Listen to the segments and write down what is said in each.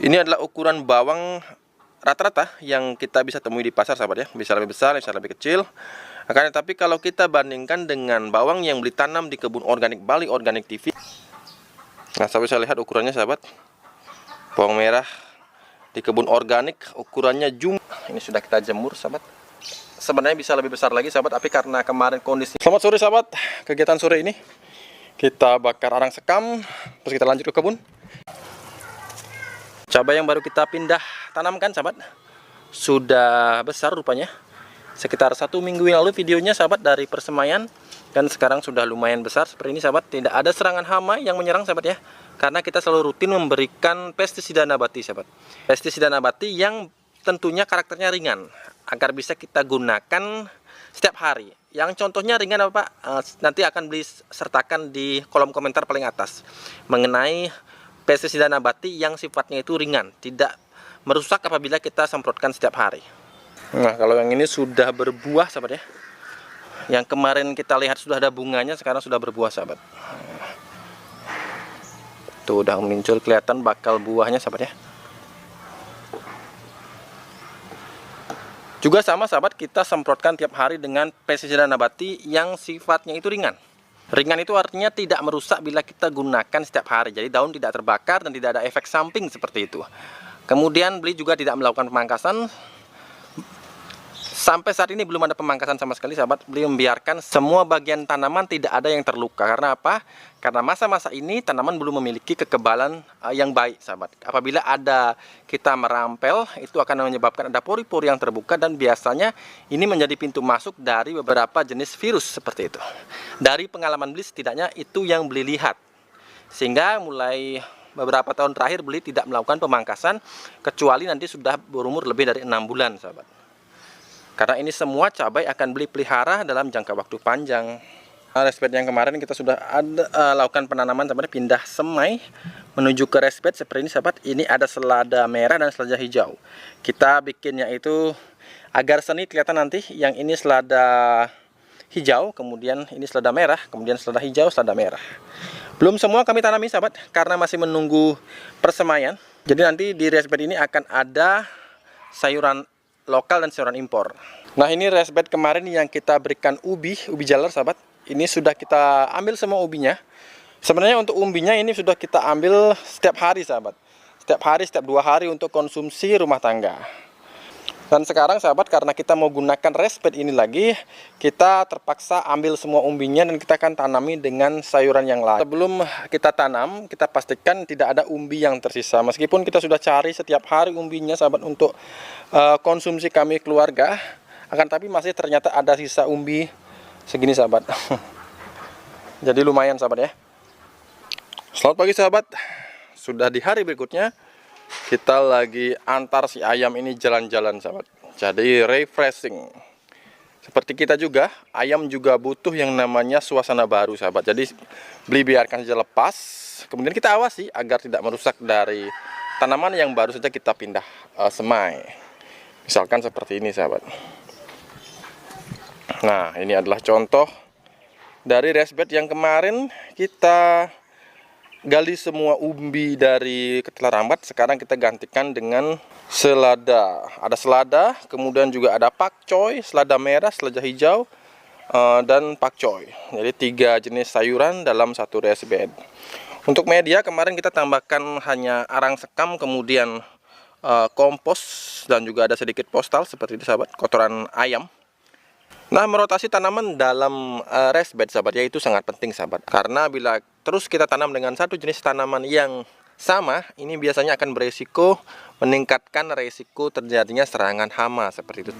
Ini adalah ukuran bawang rata-rata yang kita bisa temui di pasar, sahabat ya. Bisa lebih besar, bisa lebih kecil. Akan tetapi kalau kita bandingkan dengan bawang yang beli tanam di kebun organik Bali Organik TV. Nah, sahabat bisa lihat ukurannya, sahabat. Bawang merah di kebun organik ukurannya ini sudah kita jemur, sahabat. Sebenarnya bisa lebih besar lagi, sahabat, tapi karena kemarin kondisi. Selamat sore, sahabat. Kegiatan sore ini kita bakar arang sekam, terus kita lanjut ke kebun. Cabai yang baru kita pindah tanamkan, sahabat, sudah besar rupanya. Sekitar 1 minggu yang lalu videonya, sahabat, dari persemaian, dan sekarang sudah lumayan besar seperti ini, sahabat. Tidak ada serangan hama yang menyerang, sahabat ya, karena kita selalu rutin memberikan pestisida nabati, sahabat. Pestisida nabati yang tentunya karakternya ringan, agar bisa kita gunakan setiap hari. Yang contohnya ringan apa, Pak? Nanti akan beli sertakan di kolom komentar paling atas mengenai pestisida nabati yang sifatnya itu ringan, tidak merusak apabila kita semprotkan setiap hari. Nah, kalau yang ini sudah berbuah, sahabat ya. Yang kemarin kita lihat sudah ada bunganya, sekarang sudah berbuah, sahabat. Tuh udah muncul, kelihatan bakal buahnya, sahabat ya. Juga sama, sahabat, kita semprotkan tiap hari dengan pestisida nabati yang sifatnya itu ringan. Ringan itu artinya tidak merusak bila kita gunakan setiap hari. Jadi daun tidak terbakar dan tidak ada efek samping seperti itu. Kemudian beli juga tidak melakukan pemangkasan. Sampai saat ini belum ada pemangkasan sama sekali, sahabat. Beli membiarkan semua bagian tanaman tidak ada yang terluka. Karena apa? Karena masa-masa ini tanaman belum memiliki kekebalan yang baik, sahabat. Apabila ada kita merampel, itu akan menyebabkan ada pori-pori yang terbuka, dan biasanya ini menjadi pintu masuk dari beberapa jenis virus seperti itu. Dari pengalaman beli, setidaknya itu yang beli lihat. Sehingga mulai beberapa tahun terakhir beli tidak melakukan pemangkasan, kecuali nanti sudah berumur lebih dari 6 bulan, sahabat. Karena ini semua cabai akan beli pelihara dalam jangka waktu panjang. Resped yang kemarin kita sudah lakukan penanaman, sahabat, pindah semai menuju ke resped seperti ini, sahabat. Ini ada selada merah dan selada hijau. Kita bikinnya itu agar seni kelihatan nanti. Yang ini selada hijau, kemudian ini selada merah, kemudian selada hijau, selada merah. Belum semua kami tanami, sahabat, karena masih menunggu persemaian. Jadi nanti di resped ini akan ada sayuran lokal dan sayuran impor. Nah, ini resped kemarin yang kita berikan ubi jalar, sahabat. Ini sudah kita ambil semua ubinya. Sebenarnya untuk umbinya ini sudah kita ambil setiap hari, sahabat. Setiap hari, setiap 2 hari untuk konsumsi rumah tangga. Dan sekarang, sahabat, karena kita mau gunakan resped ini lagi, kita terpaksa ambil semua umbinya dan kita akan tanami dengan sayuran yang lain. Sebelum kita tanam, kita pastikan tidak ada umbi yang tersisa. Meskipun kita sudah cari setiap hari umbinya, sahabat, untuk konsumsi kami keluarga, akan tapi masih ternyata ada sisa umbi segini, sahabat. Jadi lumayan, sahabat ya. Selamat pagi, sahabat. Sudah di hari berikutnya. Kita lagi antar si ayam ini jalan-jalan, sahabat. Jadi refreshing. Seperti kita juga, ayam juga butuh yang namanya suasana baru, sahabat. Jadi beli biarkan saja lepas. Kemudian kita awasi agar tidak merusak dari tanaman yang baru saja kita pindah semai. Misalkan seperti ini, sahabat. Nah, ini adalah contoh dari resped yang kemarin kita gali semua umbi dari ketela rambat. Sekarang kita gantikan dengan selada. Ada selada, kemudian juga ada pakcoy, selada merah, selada hijau, dan pakcoy. Jadi 3 jenis sayuran dalam satu resped. Untuk media kemarin kita tambahkan hanya arang sekam, kemudian kompos, dan juga ada sedikit postal seperti itu, sahabat, kotoran ayam. Nah, merotasi tanaman dalam resped, sahabat, ya, itu sangat penting, sahabat. Karena bila terus kita tanam dengan satu jenis tanaman yang sama, ini biasanya akan beresiko meningkatkan resiko terjadinya serangan hama seperti itu.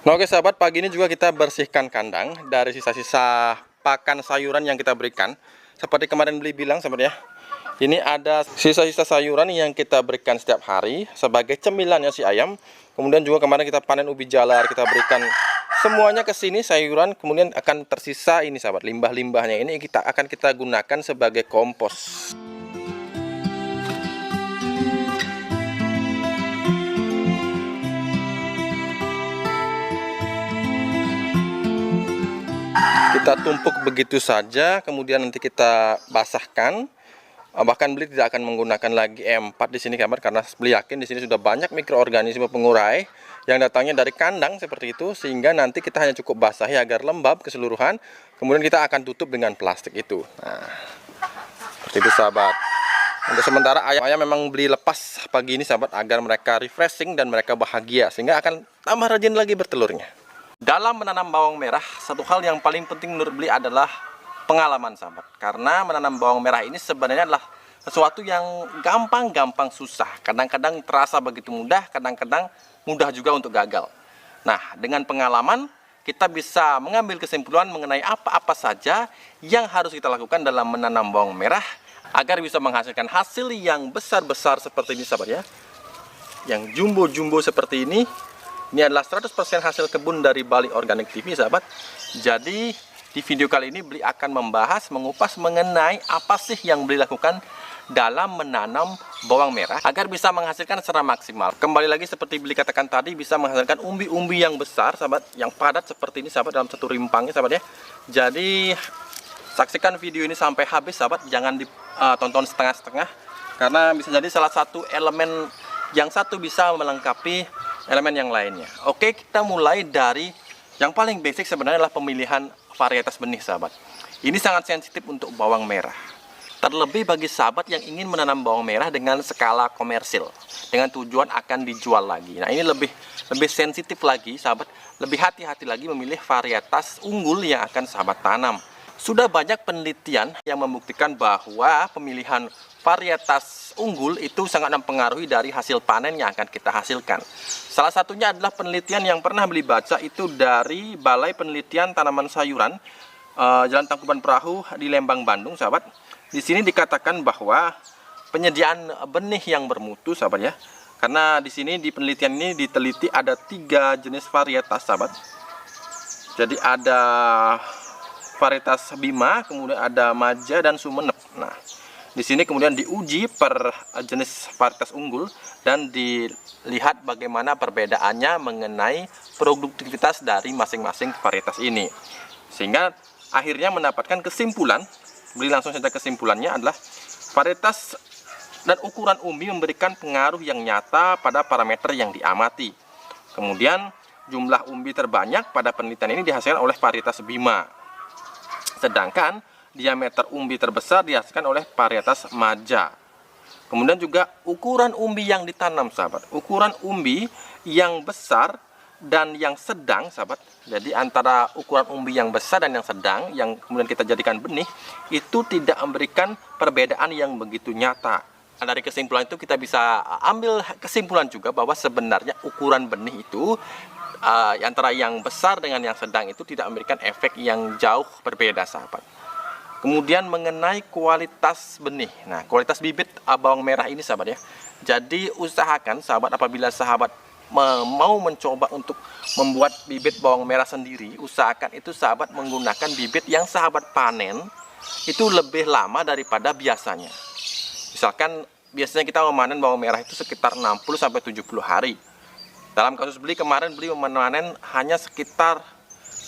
Nah, oke, sahabat, pagi ini juga kita bersihkan kandang dari sisa-sisa pakan sayuran yang kita berikan. Seperti kemarin beli bilang, sahabat ya. Ini ada sisa-sisa sayuran yang kita berikan setiap hari sebagai cemilannya si ayam. Kemudian juga kemarin kita panen ubi jalar, kita berikan semuanya ke sini sayuran. Kemudian akan tersisa ini, sahabat, limbah-limbahnya ini akan kita gunakan sebagai kompos. Kita tumpuk begitu saja, kemudian nanti kita basahkan. Bahkan beli tidak akan menggunakan lagi E4 di sini sahabat, karena beli yakin di sini sudah banyak mikroorganisme pengurai yang datangnya dari kandang seperti itu, sehingga nanti kita hanya cukup basahi agar lembab keseluruhan. Kemudian kita akan tutup dengan plastik itu. Nah, seperti itu sahabat. Untuk sementara ayam memang beli lepas pagi ini sahabat, agar mereka refreshing dan mereka bahagia, sehingga akan tambah rajin lagi bertelurnya. Dalam menanam bawang merah, satu hal yang paling penting menurut beli adalah pengalaman sahabat. Karena menanam bawang merah ini sebenarnya adalah sesuatu yang gampang-gampang susah. Kadang-kadang terasa begitu mudah, kadang-kadang mudah juga untuk gagal. Nah, dengan pengalaman kita bisa mengambil kesimpulan mengenai apa-apa saja yang harus kita lakukan dalam menanam bawang merah agar bisa menghasilkan hasil yang besar-besar seperti ini sahabat ya. Yang jumbo-jumbo seperti ini. Ini adalah 100% hasil kebun dari Bali Organic TV sahabat. Jadi di video kali ini beli akan membahas, mengupas mengenai apa sih yang beli lakukan dalam menanam bawang merah agar bisa menghasilkan secara maksimal. Kembali lagi seperti beli katakan tadi, bisa menghasilkan umbi-umbi yang besar sahabat, yang padat seperti ini sahabat, dalam satu rimpangnya sahabat ya. Jadi saksikan video ini sampai habis sahabat, jangan ditonton setengah-setengah, karena bisa jadi salah satu elemen yang satu bisa melengkapi elemen yang lainnya. Oke, kita mulai dari yang paling basic sebenarnya adalah pemilihan varietas benih sahabat. Ini sangat sensitif untuk bawang merah. Terlebih bagi sahabat yang ingin menanam bawang merah dengan skala komersil, dengan tujuan akan dijual lagi. Nah, ini lebih sensitif lagi sahabat, lebih hati-hati lagi memilih varietas unggul yang akan sahabat tanam. Sudah banyak penelitian yang membuktikan bahwa pemilihan varietas unggul itu sangat mempengaruhi dari hasil panen yang akan kita hasilkan. Salah satunya adalah penelitian yang pernah beli baca itu dari Balai Penelitian Tanaman Sayuran Jalan Tangkuban Perahu di Lembang, Bandung sahabat. Di sini dikatakan bahwa penyediaan benih yang bermutu sahabat ya. Karena di sini di penelitian ini diteliti ada 3 jenis varietas sahabat. Jadi ada varietas Bima, kemudian ada Maja dan Sumenep. Nah, di sini kemudian diuji per jenis varietas unggul dan dilihat bagaimana perbedaannya mengenai produktivitas dari masing-masing varietas ini. Sehingga akhirnya mendapatkan kesimpulan, beli langsung saja kesimpulannya adalah varietas dan ukuran umbi memberikan pengaruh yang nyata pada parameter yang diamati. Kemudian jumlah umbi terbanyak pada penelitian ini dihasilkan oleh varietas Bima. Sedangkan diameter umbi terbesar dihasilkan oleh varietas Maja. Kemudian juga ukuran umbi yang ditanam sahabat. Ukuran umbi yang besar dan yang sedang sahabat. Jadi antara ukuran umbi yang besar dan yang sedang yang kemudian kita jadikan benih itu tidak memberikan perbedaan yang begitu nyata. Nah, dari kesimpulan itu kita bisa ambil kesimpulan juga bahwa sebenarnya ukuran benih itu antara yang besar dengan yang sedang itu tidak memberikan efek yang jauh berbeda sahabat. Kemudian mengenai kualitas benih. Nah, kualitas bibit bawang merah ini sahabat ya. Jadi usahakan sahabat, apabila sahabat mau mencoba untuk membuat bibit bawang merah sendiri, usahakan itu sahabat menggunakan bibit yang sahabat panen itu lebih lama daripada biasanya. Misalkan biasanya kita memanen bawang merah itu sekitar 60-70 hari. Dalam kasus beli kemarin beli memanen hanya sekitar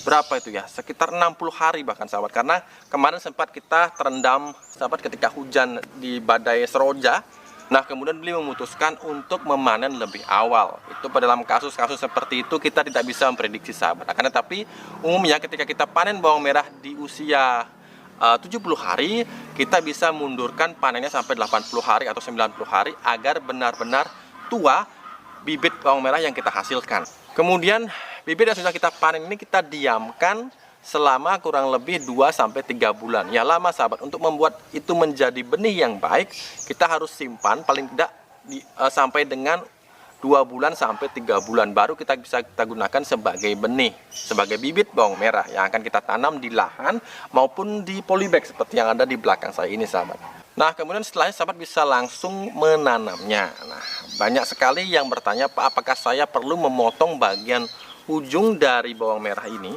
berapa itu ya? Sekitar 60 hari bahkan sahabat. Karena kemarin sempat kita terendam sahabat ketika hujan di badai Seroja. Nah, kemudian beli memutuskan untuk memanen lebih awal. Itu pada dalam kasus-kasus seperti itu kita tidak bisa memprediksi sahabat. Akan tetapi umumnya ketika kita panen bawang merah di usia 70 hari, kita bisa mundurkan panennya sampai 80 hari atau 90 hari agar benar-benar tua bibit bawang merah yang kita hasilkan. Kemudian bibit yang sudah kita panen ini kita diamkan selama kurang lebih 2-3 bulan. Ya lama sahabat. Untuk membuat itu menjadi benih yang baik, kita harus simpan paling tidak sampai dengan 2 bulan sampai 3 bulan baru kita bisa gunakan sebagai benih, sebagai bibit bawang merah yang akan kita tanam di lahan maupun di polybag seperti yang ada di belakang saya ini sahabat. Nah, kemudian setelahnya sahabat bisa langsung menanamnya. Nah, banyak sekali yang bertanya, Pak, apakah saya perlu memotong bagian ujung dari bawang merah ini?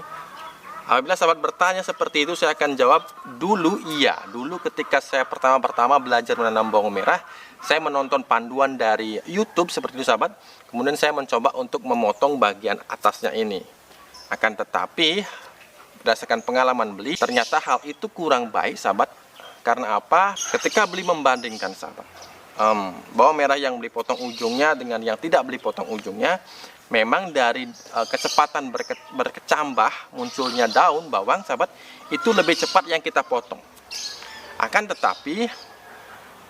Apabila sahabat bertanya seperti itu, saya akan jawab dulu iya. Dulu ketika saya pertama-tama belajar menanam bawang merah, saya menonton panduan dari YouTube seperti itu sahabat. Kemudian saya mencoba untuk memotong bagian atasnya ini. Akan tetapi berdasarkan pengalaman beli, ternyata hal itu kurang baik sahabat. Karena apa? Ketika beli membandingkan sahabat, bawang merah yang beli potong ujungnya dengan yang tidak beli potong ujungnya, memang dari kecepatan berkecambah munculnya daun bawang sahabat, itu lebih cepat yang kita potong. Akan tetapi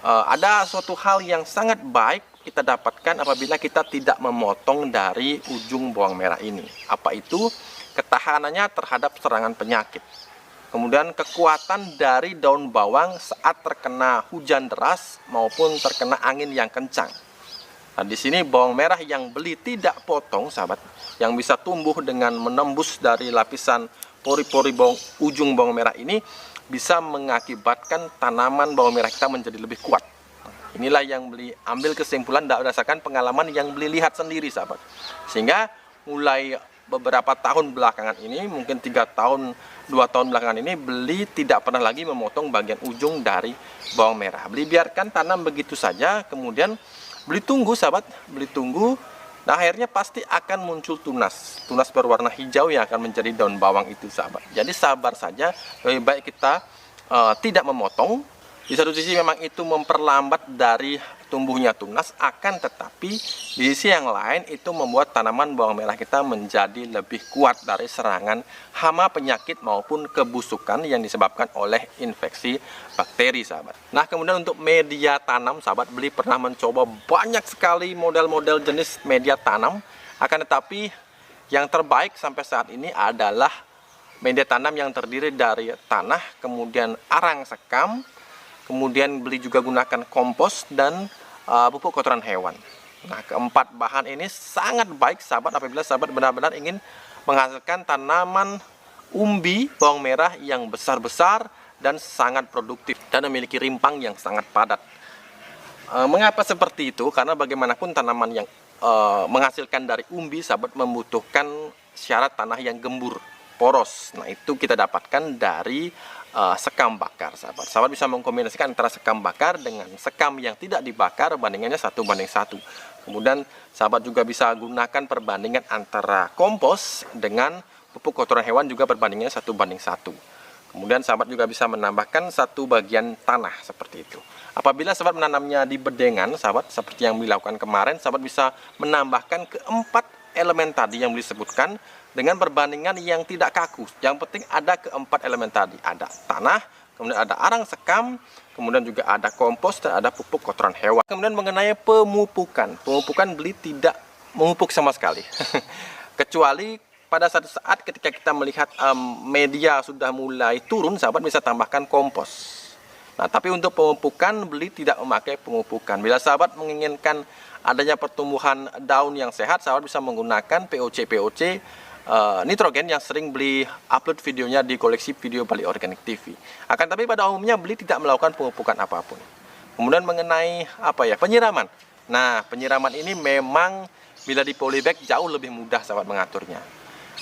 ada suatu hal yang sangat baik kita dapatkan apabila kita tidak memotong dari ujung bawang merah ini. Apa itu? Ketahanannya terhadap serangan penyakit. Kemudian kekuatan dari daun bawang saat terkena hujan deras maupun terkena angin yang kencang. Nah, di sini bawang merah yang beli tidak potong sahabat, yang bisa tumbuh dengan menembus dari lapisan pori-pori ujung bawang merah ini, bisa mengakibatkan tanaman bawang merah kita menjadi lebih kuat. Inilah yang beli ambil kesimpulan berdasarkan pengalaman yang beli lihat sendiri sahabat. Sehingga mulai beberapa tahun belakangan ini, mungkin 3 tahun 2 tahun belakangan ini, beli tidak pernah lagi memotong bagian ujung dari bawang merah. Beli biarkan tanam begitu saja, kemudian beli tunggu sahabat, beli tunggu. Nah, akhirnya pasti akan muncul tunas berwarna hijau yang akan menjadi daun bawang itu sahabat. Jadi sabar saja, lebih baik kita tidak memotong. Di satu sisi memang itu memperlambat dari tumbuhnya tunas, akan tetapi di sisi yang lain itu membuat tanaman bawang merah kita menjadi lebih kuat dari serangan hama, penyakit maupun kebusukan yang disebabkan oleh infeksi bakteri sahabat. Nah, kemudian untuk media tanam sahabat, beli pernah mencoba banyak sekali model-model jenis media tanam, akan tetapi yang terbaik sampai saat ini adalah media tanam yang terdiri dari tanah, kemudian arang sekam, kemudian beli juga gunakan kompos dan pupuk kotoran hewan. Nah, keempat bahan ini sangat baik sahabat apabila sahabat benar-benar ingin menghasilkan tanaman umbi bawang merah yang besar-besar dan sangat produktif dan memiliki rimpang yang sangat padat. Mengapa seperti itu? Karena bagaimanapun tanaman yang menghasilkan dari umbi sahabat membutuhkan syarat tanah yang gembur, poros. Nah, itu kita dapatkan dari sekam bakar sahabat. Sahabat bisa mengkombinasikan antara sekam bakar dengan sekam yang tidak dibakar, bandingannya 1:1. Kemudian sahabat juga bisa gunakan perbandingan antara kompos dengan pupuk kotoran hewan, juga perbandingannya 1:1. Kemudian sahabat juga bisa menambahkan 1 bagian tanah seperti itu. Apabila sahabat menanamnya di bedengan sahabat, seperti yang dilakukan kemarin, sahabat bisa menambahkan keempat elemen tadi yang disebutkan dengan perbandingan yang tidak kaku. Yang penting ada keempat elemen tadi, ada tanah, kemudian ada arang sekam, kemudian juga ada kompos dan ada pupuk kotoran hewan. Kemudian mengenai pemupukan beli tidak memupuk sama sekali. Kecuali pada satu saat ketika kita melihat media sudah mulai turun, sahabat bisa tambahkan kompos. Nah, tapi untuk pemupukan beli tidak memakai pemupukan. Bila sahabat menginginkan adanya pertumbuhan daun yang sehat, sahabat bisa menggunakan POC nitrogen yang sering beli upload videonya di koleksi video Bali Organik TV. Akan tapi pada umumnya beli tidak melakukan pemupukan apapun. Kemudian mengenai penyiraman. Nah, penyiraman ini memang bila di polybag jauh lebih mudah sahabat mengaturnya.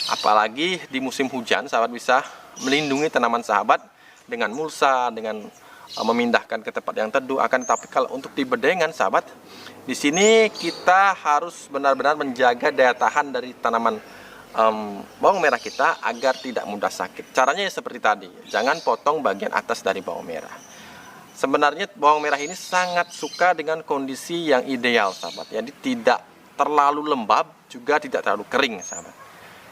Apalagi di musim hujan, sahabat bisa melindungi tanaman sahabat dengan mulsa, dengan memindahkan ke tempat yang teduh. Akan tapi kalau untuk di bedengan sahabat, di sini kita harus benar-benar menjaga daya tahan dari tanaman bawang merah kita agar tidak mudah sakit. Caranya seperti tadi, jangan potong bagian atas dari bawang merah. Sebenarnya bawang merah ini sangat suka dengan kondisi yang ideal sahabat. Jadi tidak terlalu lembab, juga tidak terlalu kering sahabat.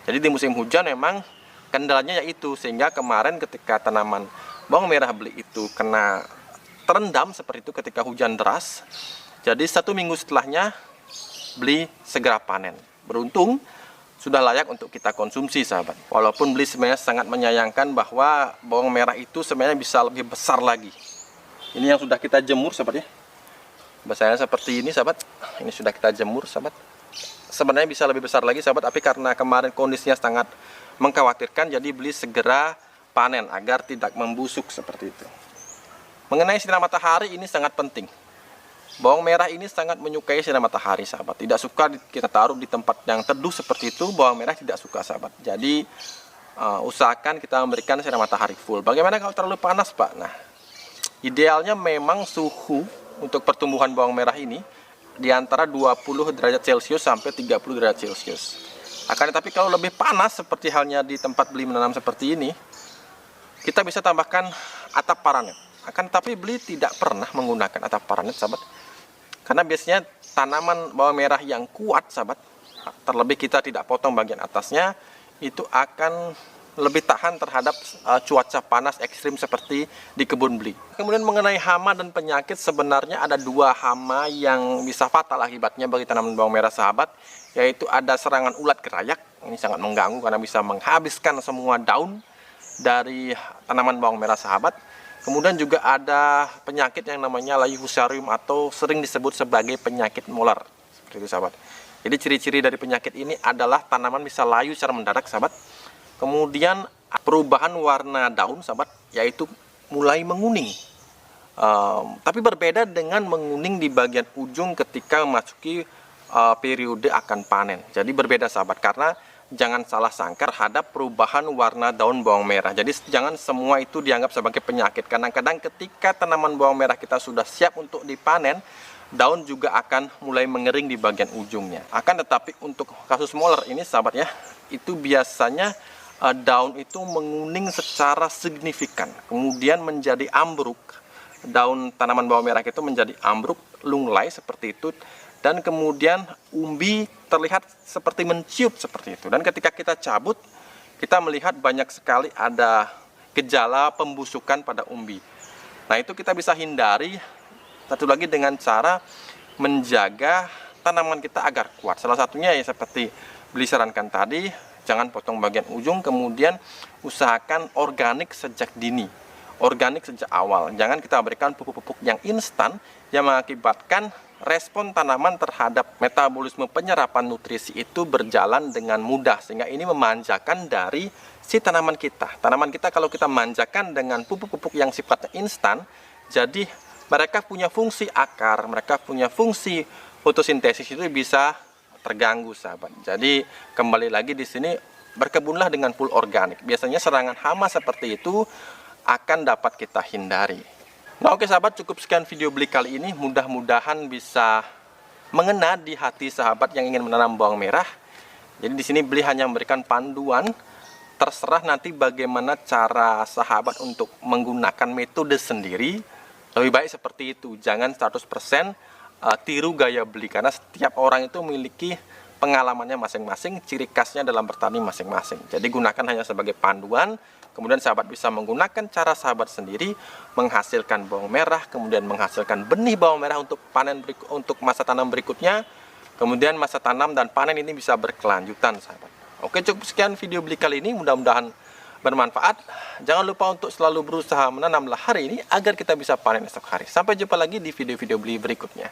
Jadi di musim hujan memang kendalanya yaitu, sehingga kemarin ketika tanaman bawang merah beli itu kena terendam seperti itu ketika hujan deras, jadi 1 minggu setelahnya beli segera panen. Beruntung sudah layak untuk kita konsumsi sahabat. Walaupun beli sebenarnya sangat menyayangkan bahwa bawang merah itu sebenarnya bisa lebih besar lagi. Ini yang sudah kita jemur sahabat ya. Besarnya seperti ini sahabat. Ini sudah kita jemur sahabat. Sebenarnya bisa lebih besar lagi sahabat, tapi karena kemarin kondisinya sangat mengkhawatirkan, jadi beli segera panen agar tidak membusuk seperti itu. Mengenai sinar matahari ini sangat penting. Bawang merah ini sangat menyukai sinar matahari sahabat. Tidak suka kita taruh di tempat yang teduh seperti itu, bawang merah tidak suka sahabat. Jadi usahakan kita memberikan sinar matahari full. Bagaimana kalau terlalu panas Pak? Nah, idealnya memang suhu untuk pertumbuhan bawang merah ini di antara 20 derajat Celcius sampai 30 derajat Celcius. Akan tetapi kalau lebih panas seperti halnya di tempat beli menanam seperti ini, kita bisa tambahkan atap paranet. Akan tetapi beli tidak pernah menggunakan atap paranet, sahabat, karena biasanya tanaman bawang merah yang kuat, sahabat, terlebih kita tidak potong bagian atasnya, itu akan lebih tahan terhadap cuaca panas ekstrim seperti di kebun beli. Kemudian mengenai hama dan penyakit, sebenarnya ada dua hama yang bisa fatal akibatnya bagi tanaman bawang merah, sahabat, yaitu ada serangan ulat kerayak. Ini sangat mengganggu karena bisa menghabiskan semua daun dari tanaman bawang merah, sahabat. Kemudian juga ada penyakit yang namanya layu fusarium atau sering disebut sebagai penyakit molar, seperti itu, sahabat. Jadi ciri-ciri dari penyakit ini adalah tanaman bisa layu secara mendadak, sahabat. Kemudian perubahan warna daun, sahabat, yaitu mulai menguning. Tapi berbeda dengan menguning di bagian ujung ketika memasuki periode akan panen. Jadi berbeda, sahabat, karena jangan salah sangka terhadap perubahan warna daun bawang merah. Jadi jangan semua itu dianggap sebagai penyakit. Kadang-kadang ketika tanaman bawang merah kita sudah siap untuk dipanen, daun juga akan mulai mengering di bagian ujungnya. Akan tetapi untuk kasus molar ini, sahabat ya, itu biasanya daun itu menguning secara signifikan, kemudian menjadi ambruk. Daun tanaman bawang merah itu menjadi ambruk, lunglai seperti itu, dan kemudian umbi terlihat seperti menciut seperti itu. Dan ketika kita cabut, kita melihat banyak sekali ada gejala pembusukan pada umbi. Nah, itu kita bisa hindari satu lagi dengan cara menjaga tanaman kita agar kuat. Salah satunya ya seperti beli sarankan tadi, jangan potong bagian ujung, kemudian usahakan organik sejak dini, organik sejak awal. Jangan kita berikan pupuk-pupuk yang instan yang mengakibatkan respon tanaman terhadap metabolisme penyerapan nutrisi itu berjalan dengan mudah, sehingga ini memanjakan dari si tanaman kita. Tanaman kita kalau kita manjakan dengan pupuk-pupuk yang sifatnya instan, jadi mereka punya fungsi akar, mereka punya fungsi fotosintesis itu bisa terganggu, sahabat. Jadi kembali lagi di sini, berkebunlah dengan full organik. Biasanya serangan hama seperti itu akan dapat kita hindari. Nah, oke sahabat, cukup sekian video beli kali ini. Mudah-mudahan bisa mengena di hati sahabat yang ingin menanam bawang merah. Jadi di sini beli hanya memberikan panduan. Terserah nanti bagaimana cara sahabat untuk menggunakan metode sendiri. Lebih baik seperti itu. Jangan 100% tiru gaya beli, karena setiap orang itu memiliki pengalamannya masing-masing, ciri khasnya dalam bertani masing-masing. Jadi gunakan hanya sebagai panduan, kemudian sahabat bisa menggunakan cara sahabat sendiri menghasilkan bawang merah, kemudian menghasilkan benih bawang merah untuk panen untuk masa tanam berikutnya. Kemudian masa tanam dan panen ini bisa berkelanjutan, sahabat. Oke, cukup sekian video beli kali ini, mudah-mudahan bermanfaat. Jangan lupa untuk selalu berusaha menanamlah hari ini agar kita bisa panen esok hari. Sampai jumpa lagi di video-video beli berikutnya.